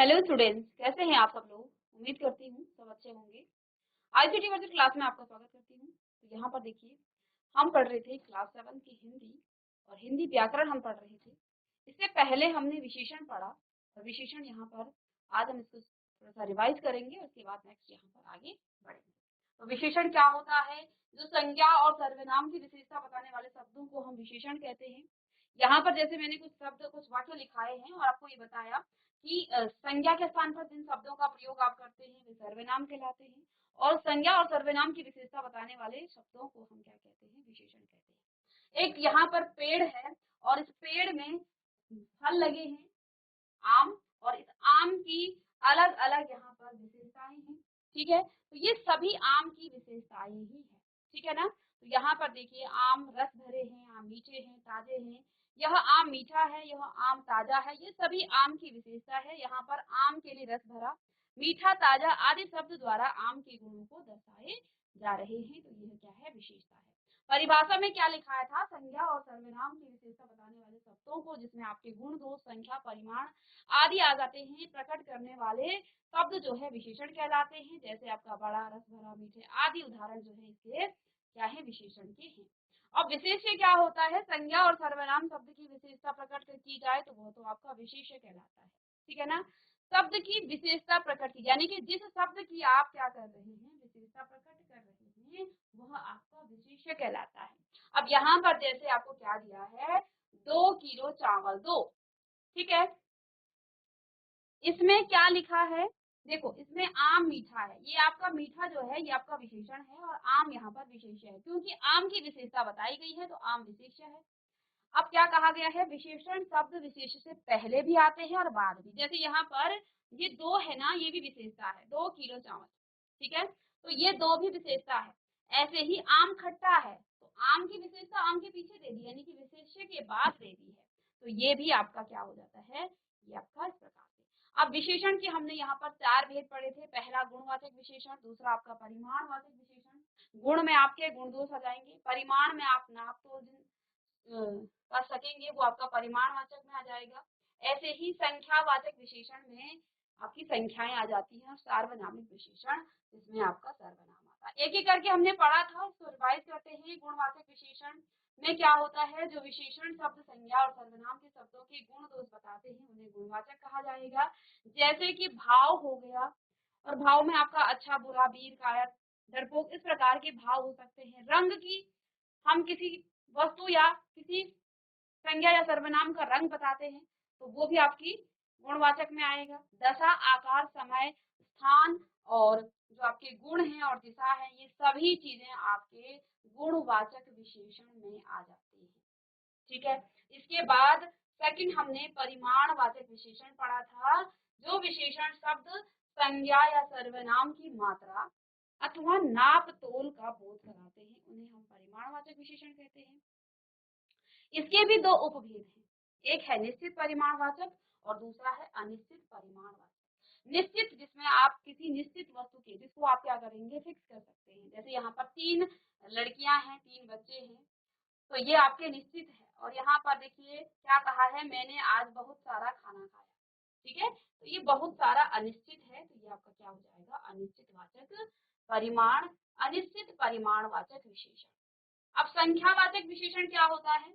Hello students, कैसे हैं आप सब लोग। उम्मीद करती हूँ सब अच्छे होंगे। आईसीटी वर्सेस क्लास में आपका स्वागत करती हूँ। तो यहाँ पर देखिए, हम पढ़ रहे थे क्लास 7 की हिंदी और हिंदी व्याकरण हम पढ़ रहे थे। इससे पहले हमने विशेषण पढ़ा और विशेषण यहाँ पर आज हम इसको थोड़ा सा रिवाइज करेंगे और उसके बाद नेक्स्ट यहाँ पर आगे बढ़ेंगे। तो विशेषण क्या होता है? जो संज्ञा और सर्वनाम की विशेषता बताने वाले शब्दों को हम विशेषण कहते हैं। यहाँ पर जैसे मैंने कुछ शब्द कुछ वाक्य लिखाए हैं और आपको ये बताया कि संज्ञा के स्थान पर जिन शब्दों का प्रयोग आप करते हैं वे सर्वनाम कहलाते हैं और संज्ञा और सर्वनाम की विशेषता बताने वाले शब्दों को हम क्या कहते हैं? विशेषण कहते हैं। एक यहाँ पर पेड़ है और इस पेड़ में फल लगे हैं, आम, और इस आम की अलग अलग यहाँ पर विशेषताएं हैं। ठीक है, तो ये सभी आम की विशेषताएं ही है। ठीक है ना। तो यहाँ पर देखिए, आम रस भरे हैं, आम मीठे हैं, ताजे हैं। यह आम मीठा है, यह आम ताजा है। ये सभी आम की विशेषता है। यहाँ पर आम के लिए रस भरा, मीठा, ताजा आदि शब्द द्वारा आम के गुणों को दर्शाए जा रहे हैं। तो यह क्या है? विशेषता है। परिभाषा में क्या लिखाया था? संज्ञा और सर्वनाम की विशेषता बताने वाले शब्दों को जिसमें आपके गुण, दोष, संख्या, परिमाण आदि आ जाते हैं, प्रकट करने वाले शब्द जो है विशेषण कहलाते हैं। जैसे आपका बड़ा, रस भरा, मीठे आदि उदाहरण जो है इसके क्या है? विशेषण के हैं। अब विशेष्य क्या होता है? संज्ञा और सर्वनाम शब्द की विशेषता प्रकट की जाए तो वो तो आपका विशेष्य कहलाता है। ठीक है ना। शब्द की विशेषता प्रकट की, यानी कि जिस शब्द की आप क्या कर रहे हैं? विशेषता प्रकट कर रहे हैं, वह आपका विशेष्य कहलाता है। अब यहाँ पर जैसे आपको क्या दिया है? 2 किलो चावल दो। ठीक है, इसमें क्या लिखा है? देखो, इसमें आम मीठा है, ये आपका मीठा जो है ये आपका विशेषण है और आम यहाँ पर विशेष्य है। क्योंकि आम की विशेषता बताई गई है तो आम विशेष्य है। अब क्या कहा गया है? विशेषण शब्द विशेष्य से पहले भी आते हैं और बाद में। जैसे यहाँ पर ये दो है ना, ये भी विशेषता है, 2 किलो चावल। ठीक है, तो ये दो भी विशेषता है। ऐसे ही आम खट्टा है, तो आम की विशेषता आम के पीछे दे दी, यानी कि विशेष्य के बाद दे दी है। तो ये भी आपका क्या हो जाता है? ये आपका इस प्रकार से। अब विशेषण के हमने यहाँ पर 4 भेद पढ़े थे। पहला गुणवाचक विशेषण, दूसरा आपका परिमाणवाचक विशेषण। गुण में आपके गुण दोष आ जाएंगे, परिमाण में आप नाप तोल कर सकेंगे, वो आपका परिमाणवाचक में आ जाएगा। ऐसे ही संख्यावाचक विशेषण में आपकी संख्याएं आ जाती हैं और सार्वनामिक विशेषण जिसमें आपका सर्वनाम आता है। एक एक करके हमने पढ़ा था, उसको रिवाइज करते हैं। गुणवाचक विशेषण में क्या होता है? जो विशेषण शब्द संज्ञा और सर्वनाम के शब्दों के गुण दोष बताते हैं उन्हें गुणवाचक कहा जाएगा। जैसे कि भाव हो गया, और भाव में आपका अच्छा, बुरा, वीर, कायर, डरपोक, इस प्रकार के भाव हो सकते हैं। रंग की, हम किसी वस्तु या किसी संज्ञा या सर्वनाम का रंग बताते हैं तो वो भी आपकी गुणवाचक में आएगा। दशा, आकार, समय, स्थान और जो आपके गुण हैं और दिशा है, ये सभी चीजें आपके गुणवाचक विशेषण में आ जाती हैं। ठीक है, इसके बाद सेकंड हमने परिमाणवाचक विशेषण पढ़ा था। जो विशेषण शब्द संज्ञा या सर्वनाम की मात्रा अथवा नाप तोल का बोध कराते हैं उन्हें हम परिमाणवाचक विशेषण कहते हैं। इसके भी दो उपभेद हैं, एक है निश्चित परिमाणवाचक और दूसरा है अनिश्चित परिमाणवाचक। निश्चित जिसमें आप किसी निश्चित वस्तु के, जिसको आप क्या करेंगे? फिक्स कर सकते हैं। जैसे यहाँ पर 3 लड़कियां हैं, 3 बच्चे हैं, तो ये आपके निश्चित है। और यहाँ पर देखिए क्या कहा है? मैंने आज बहुत सारा खाना खाया। ठीक है, तो ये बहुत सारा अनिश्चित है, तो ये आपका क्या हो जाएगा? अनिश्चित वाचक परिमाण, अनिश्चित परिमाणवाचक विशेषण। अब संख्यावाचक विशेषण क्या होता है?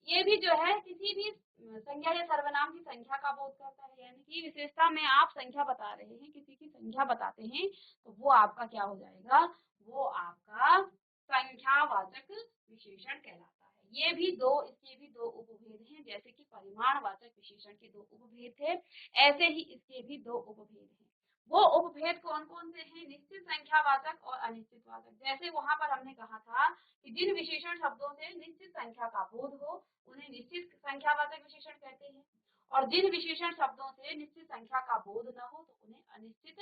ये भी जो है किसी भी संख्या या सर्वनाम की संख्या का बोध करता है, यानी कि विशेषता में आप संख्या बता रहे हैं, किसी की संख्या बताते हैं, तो वो आपका क्या हो जाएगा? वो आपका संख्यावाचक विशेषण कहलाता है। ये भी दो, इसके भी दो उपभेद हैं। जैसे कि परिमाणवाचक विशेषण के दो उपभेद थे, ऐसे ही इसके भी दो उपभेद हैं। वो उपभेद कौन कौन से हैं? निश्चित संख्यावाचक और अनिश्चित वाचक। जैसे वहां पर हमने कहा था कि जिन विशेषण शब्दों से निश्चित संख्या का बोध हो उन्हें निश्चित संख्यावाचक विशेषण कहते हैं, और जिन विशेषण शब्दों से निश्चित संख्या का बोध न हो तो उन्हें अनिश्चित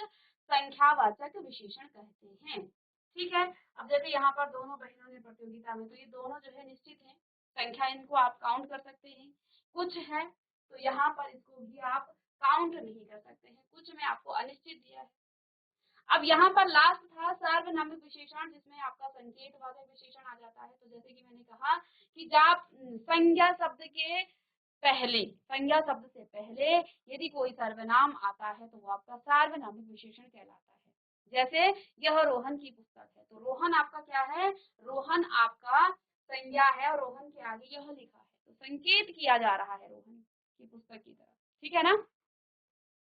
संख्यावाचक विशेषण कहते हैं। ठीक है, अब जैसे यहाँ पर दोनों बहनों ने प्रतियोगिता में, तो ये दोनों जो है निश्चित है संख्या, इनको आप काउंट कर सकते हैं। कुछ है तो यहाँ पर इसको भी आप काउंट नहीं कर सकते हैं, कुछ में आपको अनिश्चित दिया है। अब यहाँ पर लास्ट था सार्वनामिक विशेषण, जिसमें आपका संकेतवाचक विशेषण आ जाता है। तो जैसे कि मैंने कहा कि जब संज्ञा शब्द के पहले, संज्ञा शब्द से पहले यदि कोई सर्वनाम आता है तो वो आपका सार्वनामिक विशेषण कहलाता है। जैसे यह रोहन की पुस्तक है, तो रोहन आपका क्या है? रोहन आपका संज्ञा है और रोहन के आगे यह लिखा है, तो संकेत किया जा रहा है रोहन की पुस्तक की तरफ। ठीक है ना?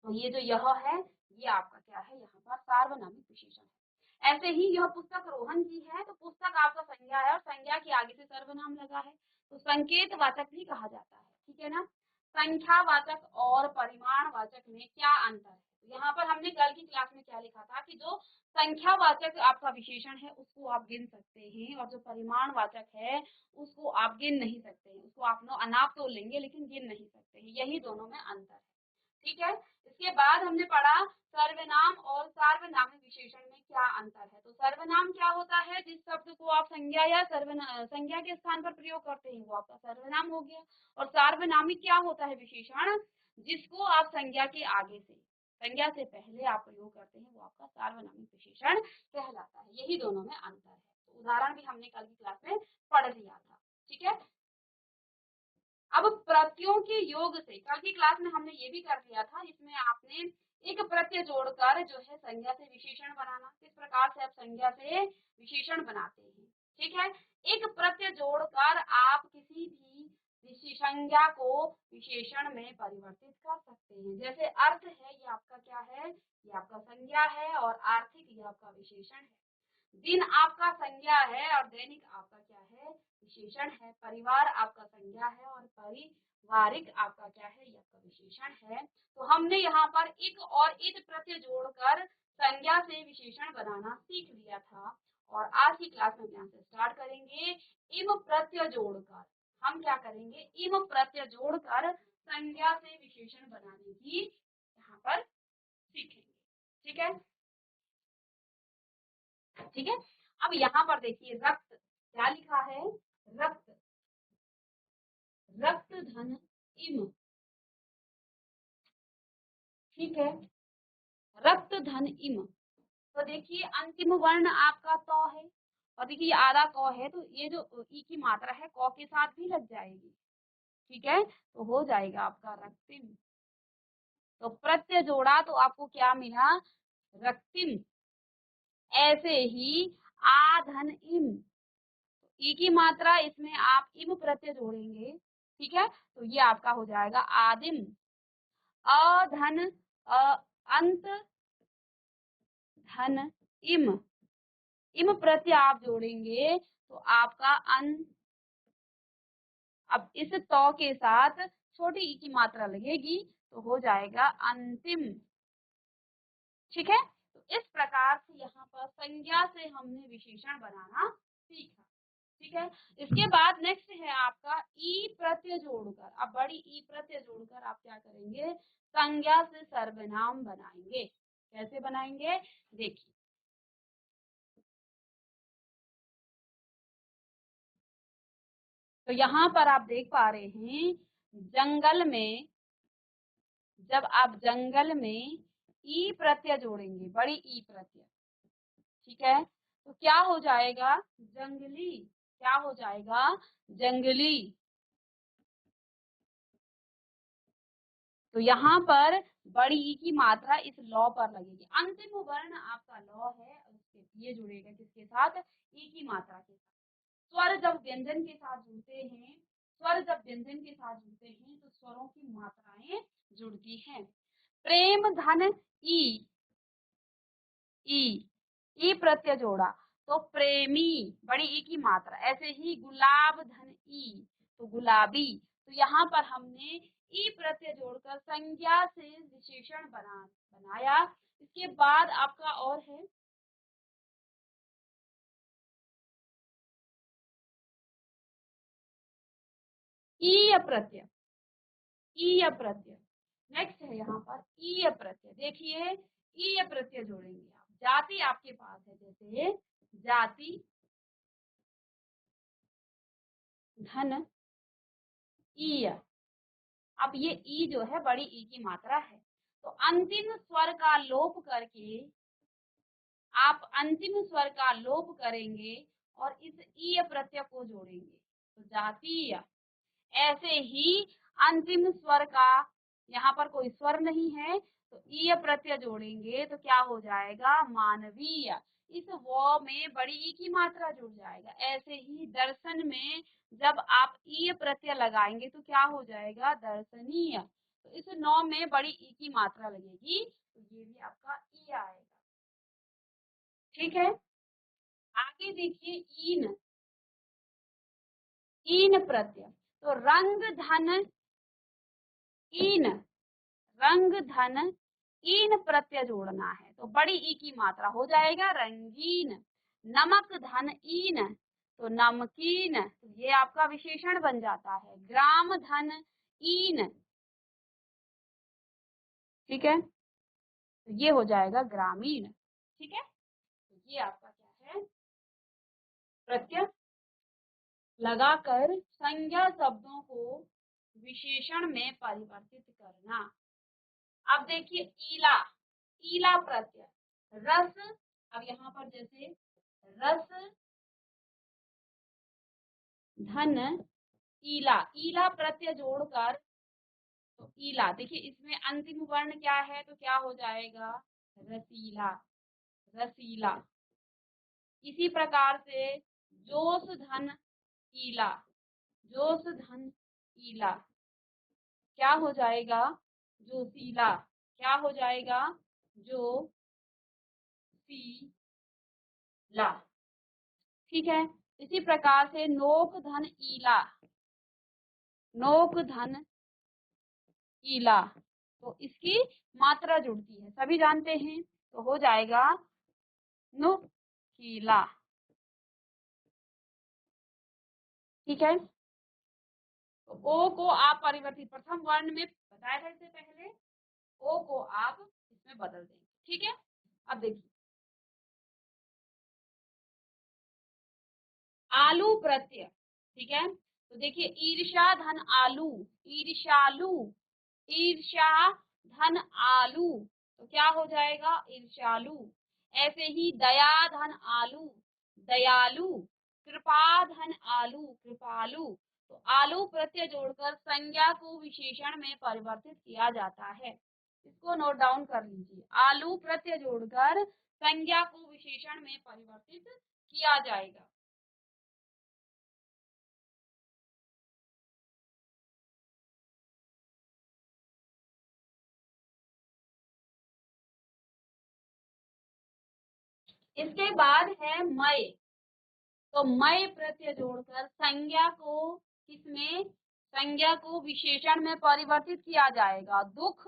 तो ये जो यह है, ये आपका क्या है? यहाँ पर सार्वनामिक विशेषण है। ऐसे ही यह पुस्तक रोहन की है, तो पुस्तक आपका संज्ञा है और संज्ञा के आगे से सर्वनाम लगा है, तो संकेतवाचक भी कहा जाता है। ठीक है ना? संख्यावाचक और परिमाणवाचक में क्या अंतर है? यहाँ पर हमने कल की क्लास में क्या लिखा था कि जो संख्यावाचक आपका विशेषण है उसको आप गिन सकते हैं, और जो परिमाणवाचक है उसको आप गिन नहीं सकते हैं। उसको आप नाप तो लेंगे लेकिन गिन नहीं सकते हैं। यही दोनों में अंतर है। ठीक है? इसके बाद हमने पढ़ा सर्वनाम और सार्वनामिक विशेषण में क्या अंतर है। तो सर्वनाम क्या होता है? जिस शब्द को आप संज्ञा या संज्ञा के स्थान पर प्रयोग करते हैं वो आपका सर्वनाम हो गया। और सार्वनामिक क्या होता है? विशेषण जिसको आप संज्ञा के आगे से, संज्ञा से पहले आप प्रयोग करते हैं वो आपका सार्वनामिक विशेषण कहलाता है। यही दोनों में अंतर है। तो उदाहरण भी हमने कल की क्लास में पढ़ लिया था। ठीक है? अब प्रत्ययों के योग से कल की क्लास में हमने ये भी कर लिया था, इसमें आपने एक प्रत्यय जोड़कर जो है संज्ञा से विशेषण बनाना, किस प्रकार से आप संज्ञा से विशेषण बनाते हैं। ठीक है? एक प्रत्यय जोड़कर आप किसी भी संज्ञा को विशेषण में परिवर्तित कर सकते हैं। जैसे अर्थ है, ये आपका क्या है? ये आपका संज्ञा है, और आर्थिक ये आपका विशेषण है। दिन आपका संज्ञा है और दैनिक आपका क्या है? विशेषण है। परिवार आपका संज्ञा है और पारिवारिक आपका क्या है? ये आपका विशेषण है। तो हमने यहाँ पर एक और इत प्रत्यय जोड़कर संज्ञा से विशेषण बनाना सीख लिया था, और आज की क्लास में यहाँ से स्टार्ट करेंगे इम प्रत्यय जोड़कर। हम क्या करेंगे? इम प्रत्यय जोड़कर संज्ञा से विशेषण बनाने की यहाँ पर सीखेंगे। ठीक है? ठीक है? अब यहाँ पर देखिए रक्त क्या लिखा है? रक्त, रक्त धन इम। ठीक है? रक्त धन इम। तो देखिए अंतिम वर्ण आपका त है, और देखिए आधा क है, तो ये जो ई की मात्रा है क के साथ भी लग जाएगी। ठीक है? तो हो जाएगा आपका रक्तिम। तो प्रत्यय जोड़ा तो आपको क्या मिला? रक्तिम। ऐसे ही आधन इम, ई की मात्रा इसमें आप इम प्रत्यय जोड़ेंगे। ठीक है? तो ये आपका हो जाएगा आदिम। अधन अंत धन इम, इम प्रत्यय आप जोड़ेंगे तो आपका अन, अब इस तो के साथ छोटी ई की मात्रा लगेगी तो हो जाएगा अंतिम। ठीक है? तो इस प्रकार से यहाँ पर संज्ञा से हमने विशेषण बनाना सीखा। ठीक है? इसके बाद नेक्स्ट है आपका ई प्रत्यय जोड़कर। अब बड़ी ई प्रत्यय जोड़कर आप क्या करेंगे? संज्ञा से सर्वनाम बनाएंगे। कैसे बनाएंगे? देखिए, तो यहाँ पर आप देख पा रहे हैं जंगल में, जब आप जंगल में ई प्रत्यय जोड़ेंगे, बड़ी ई प्रत्यय, ठीक है, तो क्या हो जाएगा? जंगली। क्या हो जाएगा? जंगली। तो यहाँ पर बड़ी ई की मात्रा इस लॉ पर लगेगी। अंतिम वर्ण आपका लॉ है, उसके ये जुड़ेगा किसके साथ? ई की मात्रा के साथ। स्वर जब व्यंजन के साथ जुड़ते हैं, स्वर जब व्यंजन के साथ जुड़ते हैं तो स्वरों की मात्राएं जुड़ती हैं। प्रेम धन ई, ई, ई प्रत्यय जोड़ा तो प्रेमी, बड़ी ई की मात्रा। ऐसे ही गुलाब धन ई, तो गुलाबी। तो यहाँ पर हमने ई प्रत्यय जोड़कर संज्ञा से विशेषण बनाया। इसके बाद आपका और है ईय प्रत्यय। ईय प्रत्यय नेक्स्ट है यहाँ पर ईय प्रत्यय। देखिए ईय प्रत्यय जोड़ेंगे आप। जाति आपके पास है, जैसे जाति धन ईय। अब ये ई जो है बड़ी ई की मात्रा है, तो अंतिम स्वर का लोप करके आप अंतिम स्वर का लोप करेंगे और इस ईय प्रत्यय को जोड़ेंगे, तो जातीय। ऐसे ही अंतिम स्वर का यहाँ पर कोई स्वर नहीं है, तो ईय प्रत्यय जोड़ेंगे तो क्या हो जाएगा, मानवीय। इस व में बड़ी ई की मात्रा जुड़ जाएगा। ऐसे ही दर्शन में जब आप ईय प्रत्यय लगाएंगे तो क्या हो जाएगा, दर्शनीय। तो इस नौ में बड़ी ई की मात्रा लगेगी, तो ये भी आपका ई आएगा। ठीक है, आगे देखिए ईन, ईन प्रत्यय। तो रंग धन ईन, रंग धन ईन प्रत्यय जोड़ना है तो बड़ी ई की मात्रा हो जाएगा रंगीन। नमक धन ईन, तो नमकीन, तो ये आपका विशेषण बन जाता है। ग्राम धन ईन, ठीक है, तो ये हो जाएगा ग्रामीण। ठीक है, तो ये आपका क्या है, प्रत्यय लगाकर संज्ञा शब्दों को विशेषण में परिवर्तित करना। अब देखिए ईला, ईला प्रत्यय, रस, अब यहाँ पर जैसे रस धन ईला, ईला प्रत्यय जोड़कर, तो ईला देखिए इसमें अंतिम वर्ण क्या है, तो क्या हो जाएगा, रसीला, रसीला। इसी प्रकार से जोश धन ईला, जोश धन ईला, क्या हो जाएगा, जोशीला, क्या हो जाएगा, जो सी ला। ठीक है, इसी प्रकार से नोक धन ईला, नोक धन ईला, तो इसकी मात्रा जुड़ती है, सभी जानते हैं, तो हो जाएगा नुकीला। ठीक है, तो ओ को आप परिवर्तित प्रथम वर्ण में बताया था इससे पहले, ओ को आप इसमें बदल देंगे। ठीक है, अब देखिए आलू प्रत्यय। ठीक है, तो देखिए ईर्ष्या धन आलू, ईर्ष्यालु, ईर्ष्या धन आलू, तो क्या हो जाएगा, ईर्ष्यालु। ऐसे ही दया धन आलू, दयालु, कृपा धन आलू, कृपालु, तो आलू प्रत्यय जोड़कर संज्ञा को विशेषण में परिवर्तित किया जाता है। इसको नोट डाउन कर लीजिए, आलू प्रत्यय जोड़कर संज्ञा को विशेषण में परिवर्तित किया जाएगा। इसके बाद है मय, तो मय प्रत्यय जोड़कर संज्ञा को किसमें, संज्ञा को विशेषण में परिवर्तित किया जाएगा। दुख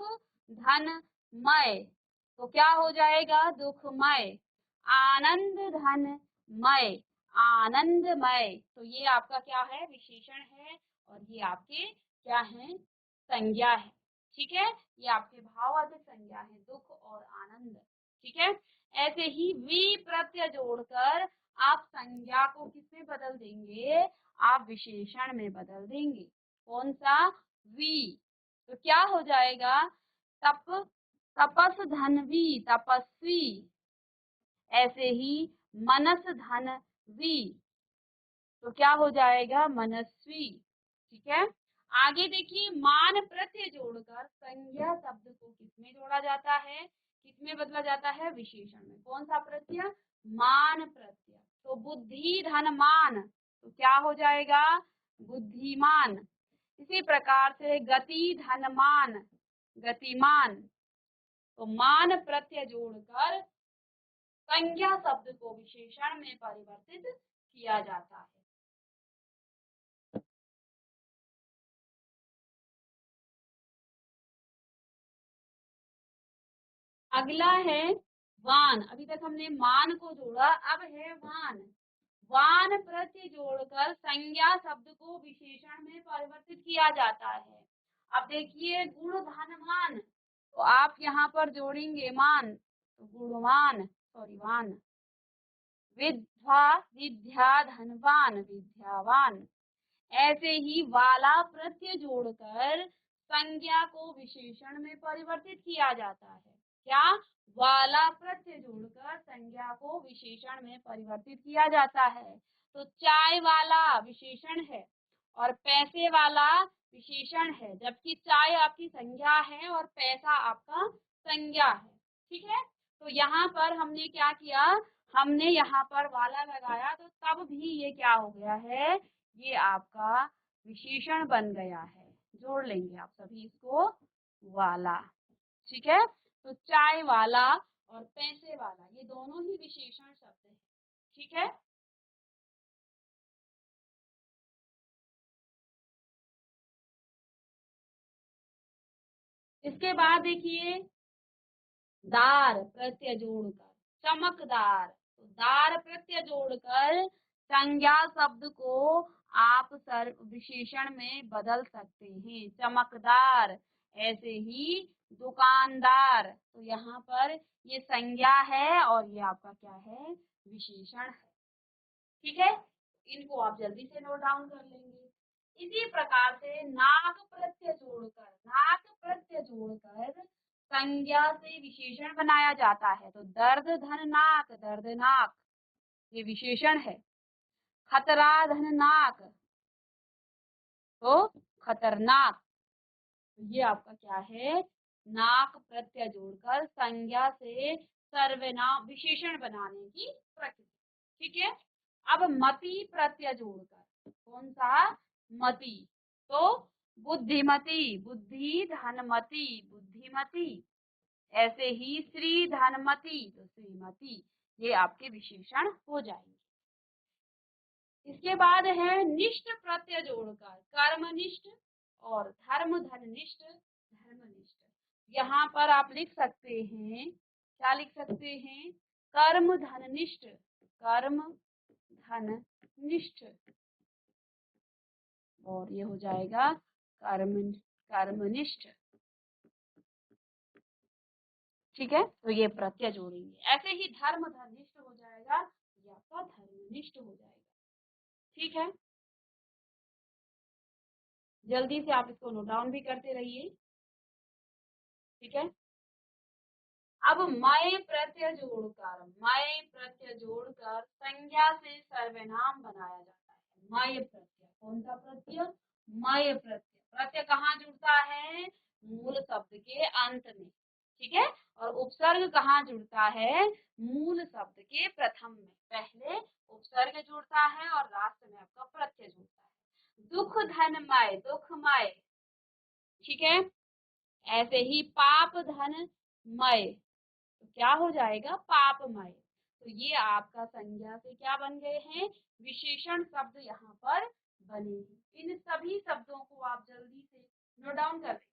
धन मय, तो क्या हो जाएगा, दुखमय। आनंद धन मय, आनंदमय, तो ये आपका क्या है, विशेषण है, और ये आपके क्या है, संज्ञा है। ठीक है, ये आपके भाववाचक संज्ञा है, दुख और आनंद। ठीक है, ऐसे ही वी प्रत्यय जोड़कर आप संज्ञा को किसमें बदल देंगे, आप विशेषण में बदल देंगे। कौन सा, वी, तो क्या हो जाएगा, तप, तपस धनवी, तपस्वी। ऐसे ही मनस धन वी, तो क्या हो जाएगा, मनस्वी। ठीक है, आगे देखिए मान प्रत्यय जोड़कर संज्ञा शब्द को किसमें जोड़ा जाता है, किसमें बदला जाता है, विशेषण में। कौन सा प्रत्यय, मान प्रत्यय, तो बुद्धि धन मान, तो क्या हो जाएगा, बुद्धिमान। इसी प्रकार से गति धन मान, गतिमान, तो मान प्रत्यय जोड़कर संज्ञा शब्द को विशेषण में परिवर्तित किया जाता है। अगला है वान, अभी तक हमने मान को जोड़ा, अब है वान। वान प्रत्यय जोड़कर संज्ञा शब्द को विशेषण में परिवर्तित किया जाता है। अब देखिए गुण धन मान, तो आप यहाँ पर जोड़ेंगे मान, तो गुणवान, सॉरी वान। विद्या, विद्या धनवान, विद्यावान। ऐसे ही वाला प्रत्यय जोड़कर संज्ञा को विशेषण में परिवर्तित किया जाता है। क्या, वाला प्रत्यय जोड़कर संज्ञा को विशेषण में परिवर्तित किया जाता है। तो चाय वाला विशेषण है, और पैसे वाला विशेषण है, जबकि चाय आपकी संज्ञा है और पैसा आपका संज्ञा है। ठीक है, तो यहाँ पर हमने क्या किया, हमने यहाँ पर वाला लगाया, तो तब भी ये क्या हो गया है, ये आपका विशेषण बन गया है। जोड़ लेंगे आप सभी इसको, वाला। ठीक है, तो चाय वाला और पैसे वाला ये दोनों ही विशेषण शब्द हैं। ठीक है, इसके बाद देखिए दार प्रत्यय जोड़कर चमकदार, तो दार प्रत्यय जोड़कर संज्ञा शब्द को आप सर्व विशेषण में बदल सकते हैं, चमकदार। ऐसे ही दुकानदार, तो यहाँ पर ये संज्ञा है और ये आपका क्या है, विशेषण है। ठीक है, इनको आप जल्दी से नोट डाउन कर लेंगे। इसी प्रकार से नाक प्रत्यय जोड़कर संज्ञा से विशेषण बनाया जाता है। तो दर्द धन नाक, दर्दनाक, ये विशेषण है। खतरा धन नाक, तो खतरनाक, तो ये आपका क्या है, नाक प्रत्यय जोड़कर संज्ञा से सर्वनाम विशेषण बनाने की प्रक्रिया। ठीक है, अब मति प्रत्यय जोड़कर, कौन सा, मति, तो बुद्धिमती, बुद्धि धनमती, बुद्धिमती। ऐसे ही श्री धनमती, तो श्रीमती, ये आपके विशेषण हो जाएंगे। इसके बाद है निष्ठ प्रत्यय जोड़कर कर्मनिष्ठ और धर्म धननिष्ठ, धर्मनिष्ठ। यहाँ पर आप लिख सकते हैं, क्या लिख सकते हैं, कर्म धननिष्ठ, कर्म धननिष्ठ, और ये हो जाएगा कर्म कर्मनिष्ठ। ठीक है, तो ये प्रत्यय जोड़ेंगे। ऐसे ही धर्म धर्मनिष्ठ हो जाएगा, ये आपका धर्मनिष्ठ हो जाएगा। ठीक है, जल्दी से आप इसको नोट डाउन भी करते रहिए। ठीक है, अब मय प्रत्यय जोड़कर, मय प्रत्यय जोड़कर संज्ञा से सर्वनाम बनाया जाता है। मय प्रत्यय, कौन सा प्रत्यय, मय प्रत्यय। प्रत्यय कहाँ जुड़ता है, मूल शब्द के अंत में। ठीक है, और उपसर्ग कहाँ जुड़ता है, मूल शब्द के प्रथम में। पहले उपसर्ग जुड़ता है और लास्ट में आपका प्रत्यय जुड़ता है। दुख धनमय, दुखमय। ठीक है, ऐसे ही पाप धनमय, तो क्या हो जाएगा, पापमय। तो ये आपका संज्ञा से क्या बन गए हैं, विशेषण शब्द यहाँ पर बने हैं। इन सभी शब्दों को आप जल्दी से नोट डाउन कर लें।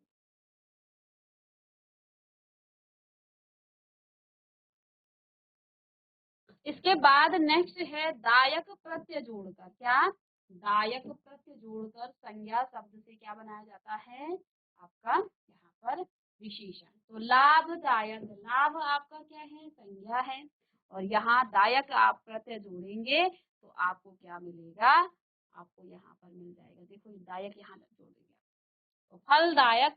इसके बाद नेक्स्ट है दायक प्रत्यय जोड़कर, क्या, दायक प्रत्यय जोड़कर संज्ञा शब्द से क्या बनाया जाता है, आपका यहाँ पर विशेषण। तो लाभदायक, लाभ आपका क्या है, संज्ञा है, और यहाँ दायक आप प्रत्यय जोड़ेंगे तो आपको क्या मिलेगा, आपको यहाँ पर मिल जाएगा, देखो दायक यहाँ जोड़ेंगे, तो फलदायक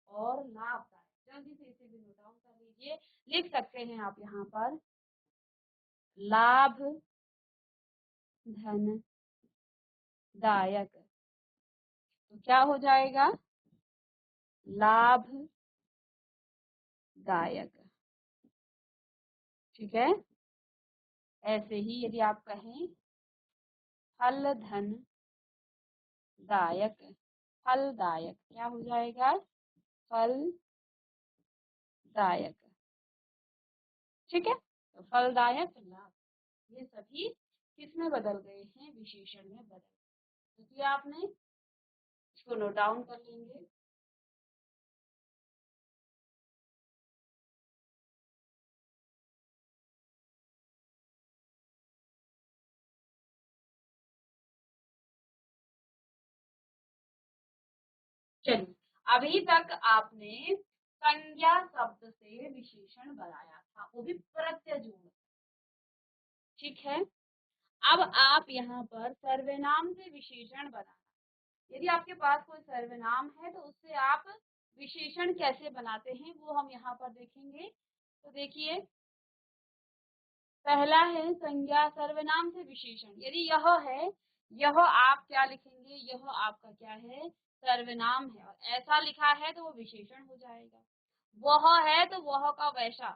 और लाभदायक। जल्दी से इसे भी नोट डाउन कर लीजिए, लिख सकते हैं आप यहाँ पर लाभ धन दायक, तो क्या हो जाएगा, लाभ दायक। ठीक है, ऐसे ही यदि आप कहें फल धन दायक, फलदायक, क्या हो जाएगा, फलदायक। ठीक है, तो फलदायक, लाभ, ये सभी किसमें बदल गए हैं, विशेषण में बदल गए। तो आपने इसको नोट डाउन कर लेंगे। चलिए, अभी तक आपने संज्ञा शब्द से विशेषण बनाया था, वो भी प्रत्यय जोड़। ठीक है, अब आप यहाँ पर सर्वनाम से विशेषण बनाना। यदि आपके पास कोई सर्वनाम है तो उससे आप विशेषण कैसे बनाते हैं वो हम यहाँ पर देखेंगे। तो देखिए, पहला है संज्ञा सर्वनाम से विशेषण। यदि यह है यह आप क्या लिखेंगे, यह आपका क्या है, सर्वनाम है, और ऐसा लिखा है तो वो विशेषण हो जाएगा। वह है तो वह का वैसा,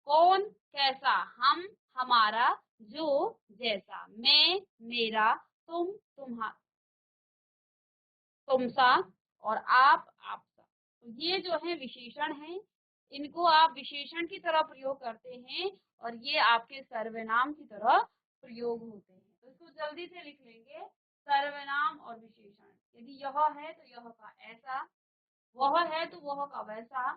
कौन कैसा, हम हमारा, जो जैसा, मैं मेरा, तुम तुम्हारा, तुमसा, और आप आपका। तो ये जो है विशेषण है, इनको आप विशेषण की तरह प्रयोग करते हैं और ये आपके सर्वनाम की तरह प्रयोग होते हैं। तो इसको जल्दी से लिख लेंगे, सर्वनाम और विशेषण। यदि यह है तो यह का ऐसा, वह है तो वह का वैसा,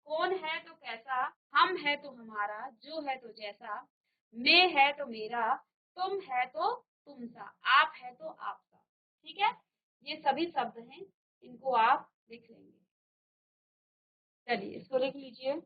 कौन है तो कैसा, हम है तो हमारा, जो है तो जैसा, मैं है तो मेरा, तुम है तो तुमसा, आप है तो आपका। ठीक है, ये सभी शब्द हैं, इनको आप लिख लेंगे। चलिए इसको लिख लीजिए।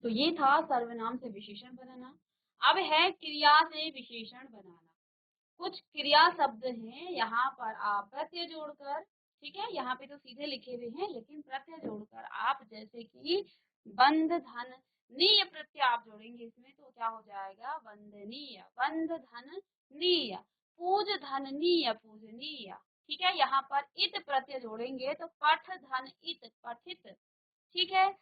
तो ये था सर्वनाम से विशेषण बनाना। अब है क्रिया से विशेषण बनाना। कुछ क्रिया शब्द हैं, यहाँ पर आप प्रत्यय जोड़कर, ठीक है, यहाँ पे तो सीधे लिखे हुए हैं, लेकिन प्रत्यय जोड़कर आप, जैसे कि बंध धन नीय प्रत्यय आप जोड़ेंगे इसमें, तो क्या हो जाएगा, वंदनीय, बंध धन नीय, पूज धननीय, पूजनीय। ठीक है, यहाँ पर इत प्रत्यय जोड़ेंगे तो पठ धन इत, पठित। ठीक है,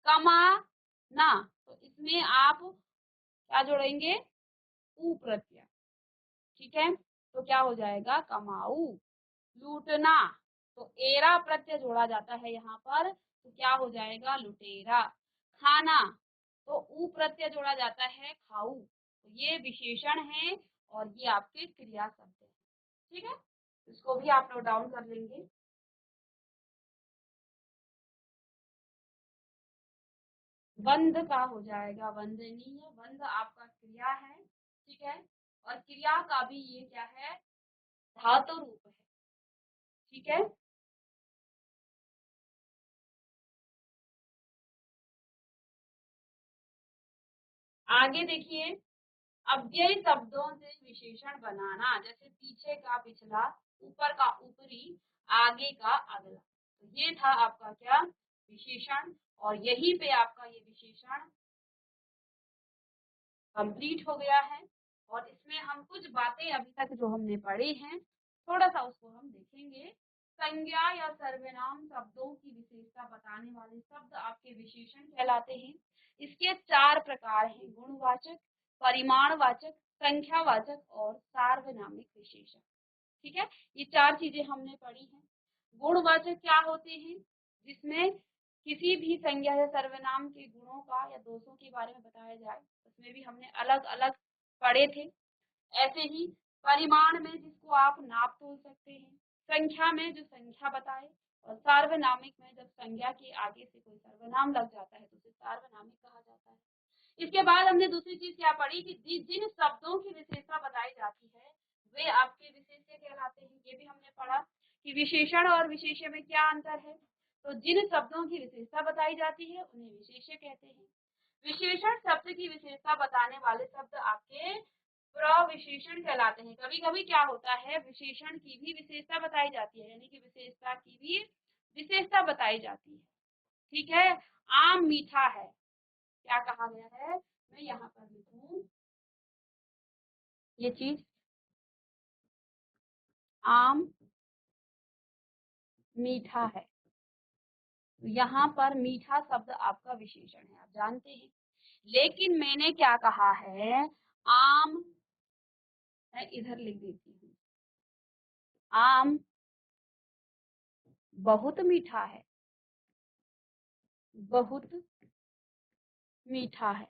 कमा ना, तो इसमें आप क्या जोड़ेंगे, ऊ प्रत्यय। ठीक है, तो क्या हो जाएगा, कमाऊ। लूटना, तो एरा प्रत्यय जोड़ा जाता है यहाँ पर, तो क्या हो जाएगा, लुटेरा। खाना, तो ऊ प्रत्यय जोड़ा जाता है, खाऊ। तो ये विशेषण है और ये आपके क्रिया शब्द है। ठीक है, इसको भी आप नोट डाउन कर लेंगे। बंद का हो जाएगा वंदनीय, बंद आपका क्रिया है। ठीक है, और क्रिया का भी ये क्या है, धातु रूप है। ठीक है, आगे देखिए, अव्ययी शब्दों से विशेषण बनाना, जैसे पीछे का पिछला, ऊपर का ऊपरी, आगे का अगला। तो ये था आपका क्या, विशेषण, और यहीं पे आपका ये विशेषण कंप्लीट हो गया है। और इसमें हम कुछ बातें अभी तक जो हमने पढ़ी हैं, थोड़ा सा उसको हम देखेंगे। संज्ञा या सर्वनाम शब्दों की विशेषता बताने वाले शब्द आपके विशेषण कहलाते हैं। इसके चार प्रकार हैं, गुणवाचक, परिमाणवाचक, संख्यावाचक और सार्वनामिक विशेषण। ठीक है, ये चार चीजें हमने पढ़ी हैं। गुणवाचक क्या होते हैं, जिसमें किसी भी संज्ञा या सर्वनाम के गुणों का या दोषों के बारे में बताया जाए, उसमें भी हमने अलग अलग पढ़े थे। ऐसे ही परिमाण में जिसको आप नाप तोल सकते हैं, संख्या में जो संख्या बताए, और सार्वनामिक में जब संज्ञा के आगे से कोई सर्वनाम लग जाता है तो उसे सार्वनामिक कहा जाता है। इसके बाद हमने दूसरी चीज क्या पढ़ी कि जिन शब्दों की विशेषता बताई जाती है वे आपके विशेष्य कहलाते हैं। ये भी हमने पढ़ा कि विशेषण और विशेष्य में क्या अंतर है। तो जिन शब्दों की विशेषता बताई जाती है उन्हें विशेष्य कहते हैं। विशेषण शब्द की विशेषता बताने वाले शब्द आपके प्रविशेषण कहलाते हैं। कभी कभी क्या होता है, विशेषण की भी विशेषता बताई जाती है, यानी कि विशेषता की भी विशेषता बताई जाती है। ठीक है, आम मीठा है, क्या कहा गया है, मैं यहाँ पर लिखूं ये चीज, आम मीठा है। तो यहाँ पर मीठा शब्द आपका विशेषण है, आप जानते हैं। लेकिन मैंने क्या कहा है, आम, मैं इधर लिख देती हूँ, आम बहुत मीठा है, बहुत मीठा है।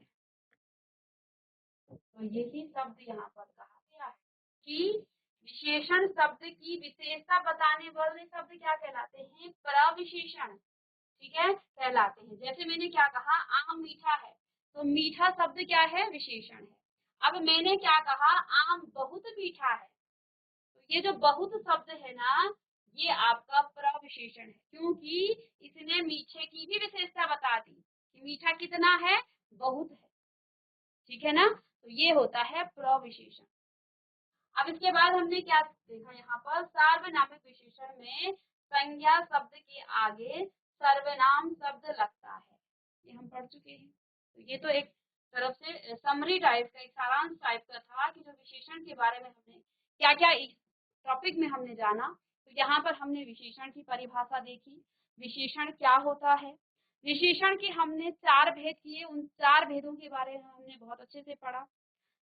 तो यही शब्द यहाँ पर कहा गया है कि विशेषण शब्द की विशेषता बताने वाले शब्द क्या कहलाते हैं? प्रविशेषण। ठीक है, कहलाते हैं। जैसे मैंने क्या कहा, आम मीठा है, तो मीठा शब्द क्या है? विशेषण है। अब मैंने क्या कहा, आम बहुत मीठा है, तो ये जो बहुत शब्द है ना, ये आपका प्रविशेषण है, क्योंकि इसने मीठे की भी विशेषता बता दी कि मीठा कितना है? बहुत है। ठीक है ना, तो ये होता है प्रविशेषण। अब इसके बाद हमने क्या देखा, यहाँ पर सार्वनामिक विशेषण में संज्ञा शब्द के आगे सर्वनाम शब्द लगता है, ये हम पढ़ चुके हैं। तो ये तो एक तरफ से समरी टाइप का, एक सारांश टाइप का था कि जो विशेषण के बारे में हमने क्या क्या इस टॉपिक में हमने जाना। तो यहाँ पर हमने विशेषण की परिभाषा देखी, विशेषण क्या होता है, विशेषण के हमने 4 भेद किए, उन 4 भेदों के बारे में हमने बहुत अच्छे से पढ़ा।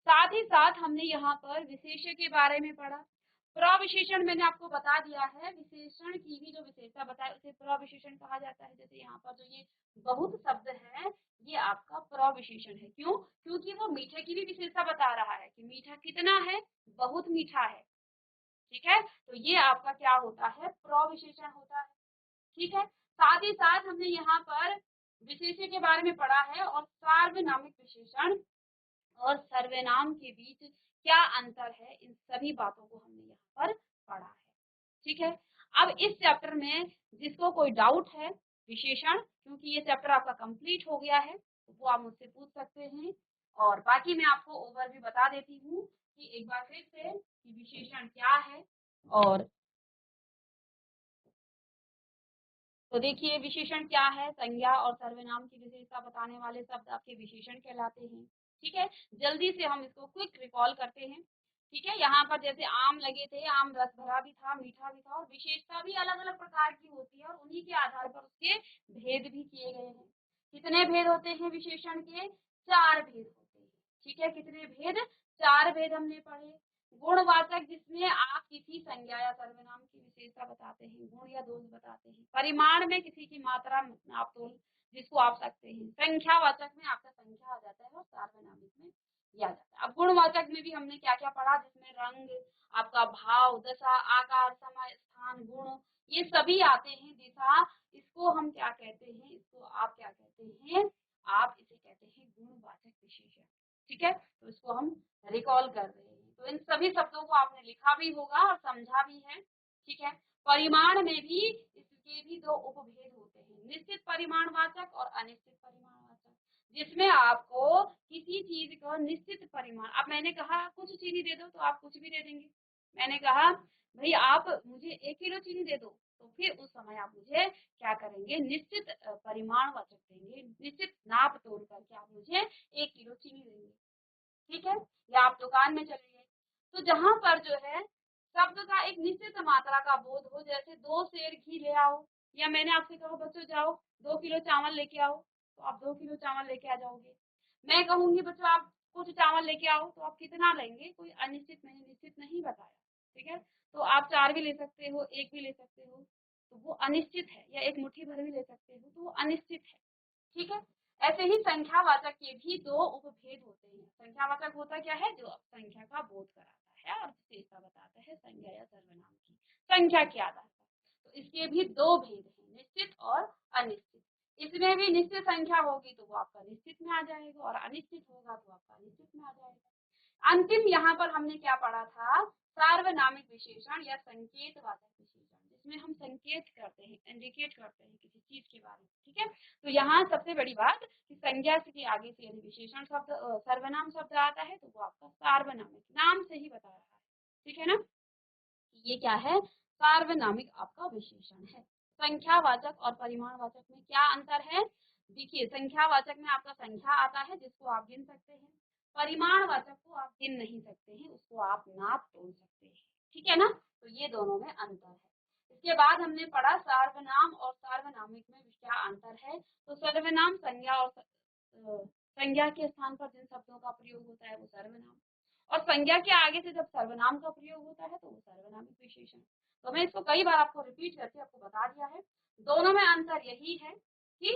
साथ ही साथ हमने यहाँ पर विशेष्य के बारे में पढ़ा। प्रविशेषण मैंने आपको बता दिया है, विशेषण की भी जो विशेषता बताए उसे प्रविशेषण कहा जाता है। जैसे यहाँ पर जो ये बहुत शब्द है, ये आपका प्रविशेषण है। क्यों? क्योंकि वो मीठे की भी विशेषता बता रहा है कि मीठा कितना है? बहुत मीठा है। ठीक है, तो ये आपका क्या होता है? प्रविशेषण होता है। ठीक है, साथ ही साथ हमने यहाँ पर विशेष्य के बारे में पढ़ा है और सार्वनामिक विशेषण और सर्वनाम के बीच क्या अंतर है, इन सभी बातों को हमने यहाँ पर पढ़ा है। ठीक है, अब इस चैप्टर में जिसको कोई डाउट है विशेषण, क्योंकि ये चैप्टर आपका कंप्लीट हो गया है, तो वो आप मुझसे पूछ सकते हैं। और बाकी मैं आपको ओवरव्यू बता देती हूँ कि एक बार फिर से कि विशेषण क्या है। और तो देखिए, विशेषण क्या है? संज्ञा और सर्वनाम की विशेषता बताने वाले शब्द आपके विशेषण कहलाते हैं। ठीक है, जल्दी से हम इसको क्विक रिकॉल करते हैं। ठीक है, यहाँ पर जैसे आम लगे थे, आम रस भरा भी था, मीठा भी था, और विशेषता भी अलग अलग प्रकार की होती है और उन्हीं के आधार पर उसके भेद भी किए गए हैं। कितने भेद होते हैं विशेषण के? 4 भेद होते हैं। ठीक है, कितने भेद? 4 भेद हमने पढ़े। गुणवाचक, जिसमें आप किसी संज्ञा या सर्वनाम की विशेषता बताते हैं, गुण या दोष बताते हैं। परिमाण में किसी की मात्रा, नापतोल, जिसको आप सकते हैं। संख्यावाचक में आपका संख्या आ जाता है और सार्वनामिक में ये आ जाता है। अब गुणवाचक में भी हमने क्या क्या पढ़ा, जिसमें रंग, आपका भाव, दशा, आकार, समय, स्थान, गुण, ये सभी आते हैं। दिशा, इसको हम क्या कहते हैं? इसको आप क्या कहते हैं? आप इसे कहते हैं गुणवाचक विशेषण। ठीक है, तो इसको हम रिकॉल कर रहे हैं। तो इन सभी शब्दों को आपने लिखा भी होगा और समझा भी है। ठीक है, परिमाण में भी इसके भी 2 उपभेद होते हैं, निश्चित परिमाणवाचक और अनिश्चित परिमाणवाचक, जिसमें आपको किसी चीज का निश्चित परिमाण, अब मैंने कहा कुछ चीनी दे दो तो आप कुछ भी दे देंगे। मैंने कहा भाई आप मुझे 1 किलो चीनी दे दो, तो फिर उस समय आप मुझे क्या करेंगे? निश्चित परिमाणवाचक देंगे, निश्चित नाप तोल करके आप मुझे 1 किलो चीनी देंगे। ठीक है, या आप दुकान में चले गए, तो जहां पर जो है शब्द का एक निश्चित मात्रा का बोध हो, जैसे 2 सेर घी ले आओ, या मैंने आपसे कहा बच्चों जाओ 2 किलो चावल लेके आओ, तो आप 2 किलो चावल लेके आ जाओगे। मैं कहूंगी बच्चों आप कुछ चावल लेके आओ, तो आप कितना लेंगे? कोई अनिश्चित, मैंने निश्चित नहीं बताया। ठीक है, तो आप 4 भी ले सकते हो, 1 भी ले सकते हो, तो वो अनिश्चित है, या एक मुट्ठी भर भी ले सकते हो, तो वो अनिश्चित है। ठीक है, ऐसे ही संख्यावाचक के भी 2 उपभेद होते हैं। संख्यावाचक होता क्या है? जो संख्या का बोध कराता है और विशेषता बताता है संज्ञा या सर्वनाम की संख्या के आधार पर। तो इसके भी 2 भेद हैं, निश्चित और अनिश्चित। इसमें भी निश्चित संख्या होगी तो वो आपका निश्चित में आ जाएगा, और अनिश्चित होगा तो आपका अनिश्चित में आ जाएगा। अंतिम यहाँ पर हमने क्या पढ़ा था? सार्वनामिक विशेषण या संकेतवाचक विशेषण, जिसमें हम संकेत करते हैं, इंडिकेट करते हैं किसी चीज के बारे में। ठीक है, तो यहाँ सबसे बड़ी बात कि संज्ञा के आगे से यदि विशेषण शब्द, सर्वनाम शब्द आता है, तो वो आपका सार्वनामिक, नाम से ही बता रहा है। ठीक है ना, ये क्या है? सार्वनामिक आपका विशेषण है। संख्यावाचक और परिमाणवाचक में क्या अंतर है? देखिए, संख्यावाचक में आपका संख्या आता है जिसको आप गिन सकते हैं, परिमाणवाचक को आप गिन नहीं सकते हैं, उसको आप नाप तोल सकते हैं। ठीक है ना, तो ये दोनों में अंतर है। इसके बाद हमने पढ़ा सर्वनाम और सार्वनामिक में क्या अंतर है। तो सर्वनाम संज्ञा और संज्ञा के स्थान पर जिन शब्दों का प्रयोग होता है वो सर्वनाम, और संज्ञा के आगे से जब सर्वनाम का प्रयोग होता है तो वो सर्वनामिक विशेषण। तो मैं इसको कई बार आपको रिपीट करके आपको बता दिया है। दोनों में अंतर यही है कि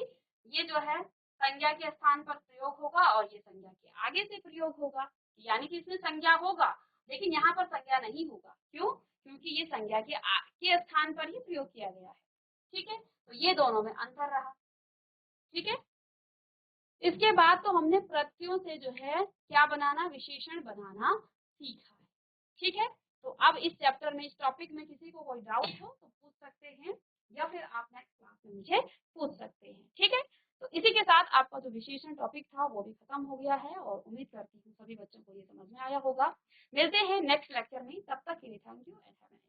ये जो है संज्ञा के स्थान पर प्रयोग होगा और ये संज्ञा के आगे से प्रयोग होगा, यानी कि इसमें संज्ञा होगा, लेकिन यहाँ पर संज्ञा नहीं होगा। क्यों? क्योंकि ये संज्ञा के स्थान पर ही प्रयोग किया गया है। ठीक है, तो ये दोनों में अंतर रहा। ठीक है, इसके बाद तो हमने प्रत्ययों से जो है क्या बनाना, विशेषण बनाना सीखा है। ठीक है, तो अब इस चैप्टर में, इस टॉपिक में किसी को कोई डाउट हो तो पूछ सकते हैं, या फिर आप नेक्स्ट क्लास में मुझे पूछ सकते हैं। ठीक है, तो इसी के साथ आपका जो विशेषण टॉपिक था वो भी खत्म हो गया है, और उम्मीद करती हूँ सभी बच्चों को ये समझ में आया होगा। मिलते हैं नेक्स्ट लेक्चर में, तब तक के लिए thank you and have a nice day.